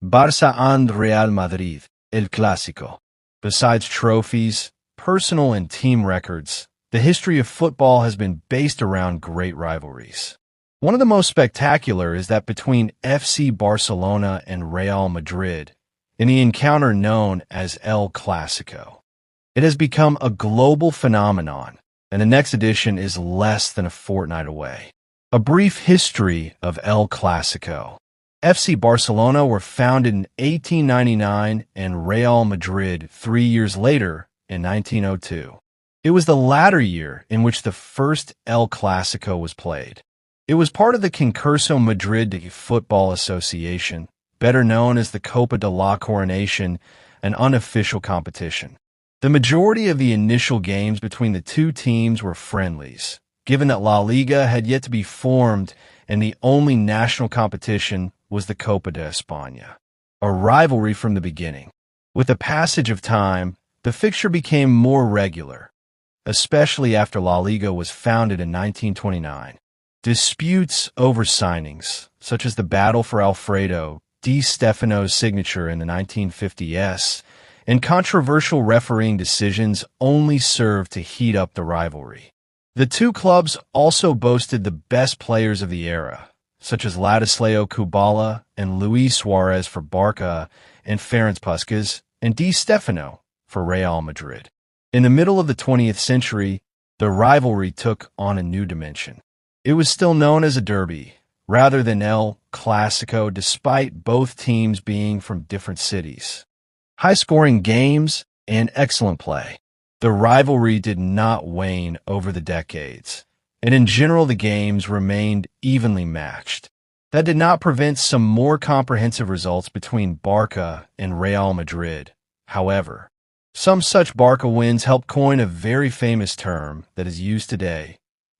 Barça and Real Madrid, El Clásico. Besides trophies, personal and team records, the history of football has been based around great rivalries. One of the most spectacular is that between FC Barcelona and Real Madrid, in the encounter known as El Clásico. It has become a global phenomenon, and the next edition is less than a fortnight away. A brief history of El Clásico. FC Barcelona were founded in 1899 and Real Madrid 3 years later in 1902. It was the latter year in which the first El Clásico was played. It was part of the Concurso Madrid de Football Association, better known as the Copa de la Coronation, an unofficial competition. The majority of the initial games between the two teams were friendlies, given that La Liga had yet to be formed and the only national competition was the Copa de España, a rivalry from the beginning. With the passage of time, the fixture became more regular, especially after La Liga was founded in 1929. Disputes over signings, such as the battle for Alfredo Di Stefano's signature in the 1950s, and controversial refereeing decisions only served to heat up the rivalry. The two clubs also boasted the best players of the era, such as Ladislao Kubala and Luis Suarez for Barca and Ferenc Puskás and Di Stefano for Real Madrid. In the middle of the 20th century, the rivalry took on a new dimension. It was still known as a derby, rather than El Clásico, despite both teams being from different cities. High-scoring games and excellent play. The rivalry did not wane over the decades, and in general the games remained evenly matched. That did not prevent some more comprehensive results between Barca and Real Madrid. However, some such Barca wins helped coin a very famous term that is used today,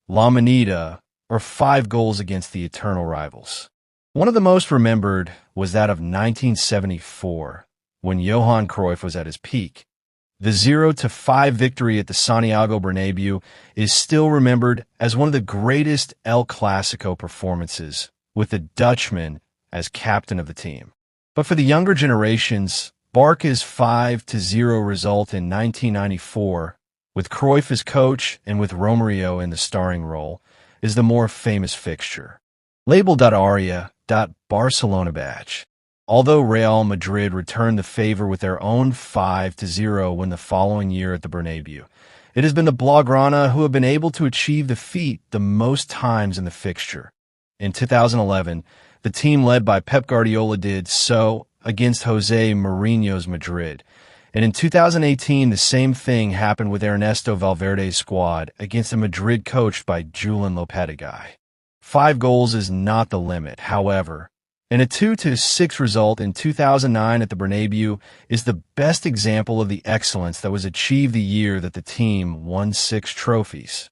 La Manita, or 5 goals against the eternal rivals. One of the most remembered was that of 1974, when Johan Cruyff was at his peak. The 0-5 victory at the Santiago Bernabéu is still remembered as one of the greatest El Clásico performances, with the Dutchman as captain of the team. But for the younger generations, Barca's 5-0 result in 1994, with Cruyff as coach and with Romario in the starring role, is the more famous fixture. Label.aria.Barcelona badge. Although Real Madrid returned the favor with their own 5-0 win the following year at the Bernabéu, it has been the Blaugrana who have been able to achieve the feat the most times in the fixture. In 2011, the team led by Pep Guardiola did so against Jose Mourinho's Madrid. And in 2018, the same thing happened with Ernesto Valverde's squad against a Madrid coached by Julen Lopetegui. 5 goals is not the limit, however, and a 2-6 result in 2009 at the Bernabéu is the best example of the excellence that was achieved the year that the team won 6 trophies.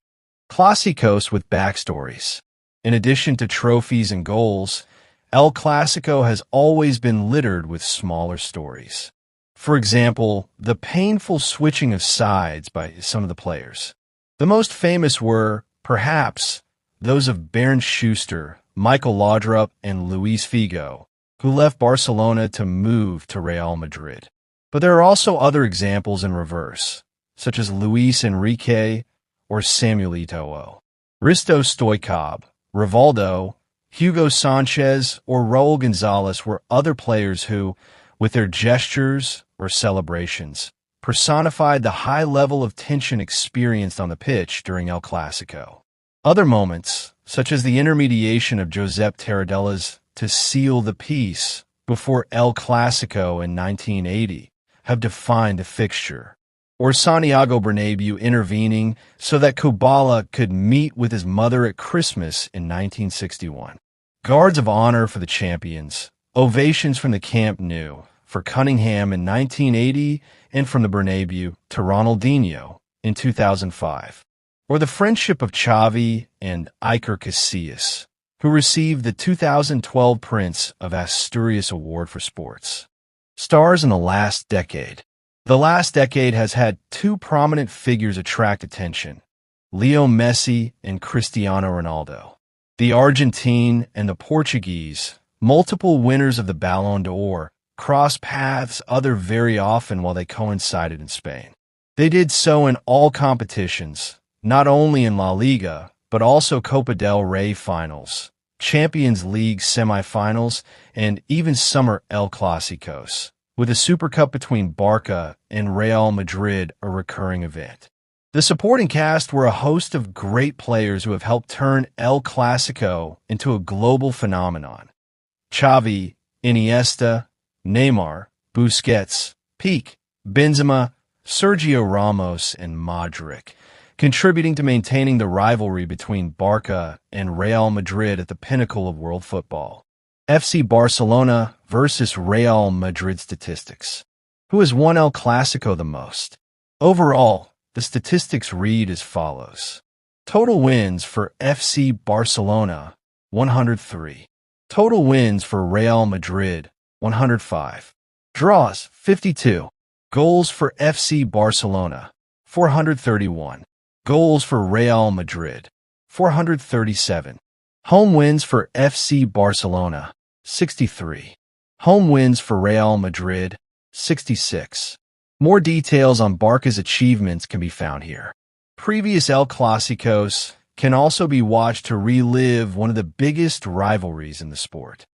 Clásicos with backstories. In addition to trophies and goals, El Clásico has always been littered with smaller stories. For example, the painful switching of sides by some of the players. The most famous were, perhaps, those of Bernd Schuster, Michael Laudrup, and Luis Figo, who left Barcelona to move to Real Madrid. But there are also other examples in reverse, such as Luis Enrique or Samuel Eto'o. Risto Stoichkov, Rivaldo, Hugo Sanchez, or Raul Gonzalez were other players who, with their gestures or celebrations, personified the high level of tension experienced on the pitch during El Clásico. Other moments, such as the intermediation of Josep Tarradellas to seal the peace before El Clásico in 1980, have defined the fixture, or Santiago Bernabéu intervening so that Kubala could meet with his mother at Christmas in 1961. Guards of honor for the champions, ovations from the Camp Nou for Cunningham in 1980 and from the Bernabéu to Ronaldinho in 2005. Or the friendship of Xavi and Iker Casillas, who received the 2012 Prince of Asturias Award for Sports. Stars in the last decade. The last decade has had 2 prominent figures attract attention, Leo Messi and Cristiano Ronaldo. The Argentine and the Portuguese, multiple winners of the Ballon d'Or, crossed paths other very often while they coincided in Spain. They did so in all competitions, not only in La Liga, but also Copa del Rey finals, Champions League semifinals, and even summer El Clásicos, with a Super Cup between Barca and Real Madrid a recurring event. The supporting cast were a host of great players who have helped turn El Clásico into a global phenomenon. Xavi, Iniesta, Neymar, Busquets, Piqué, Benzema, Sergio Ramos, and Modric, contributing to maintaining the rivalry between Barca and Real Madrid at the pinnacle of world football. FC Barcelona versus Real Madrid statistics. Who has won El Clásico the most? Overall, the statistics read as follows. Total wins for FC Barcelona, 103. Total wins for Real Madrid, 105. Draws, 52. Goals for FC Barcelona, 431. Goals for Real Madrid, 437. Home wins for FC Barcelona, 63. Home wins for Real Madrid, 66. More details on Barca's achievements can be found here. Previous El Clásicos can also be watched to relive one of the biggest rivalries in the sport.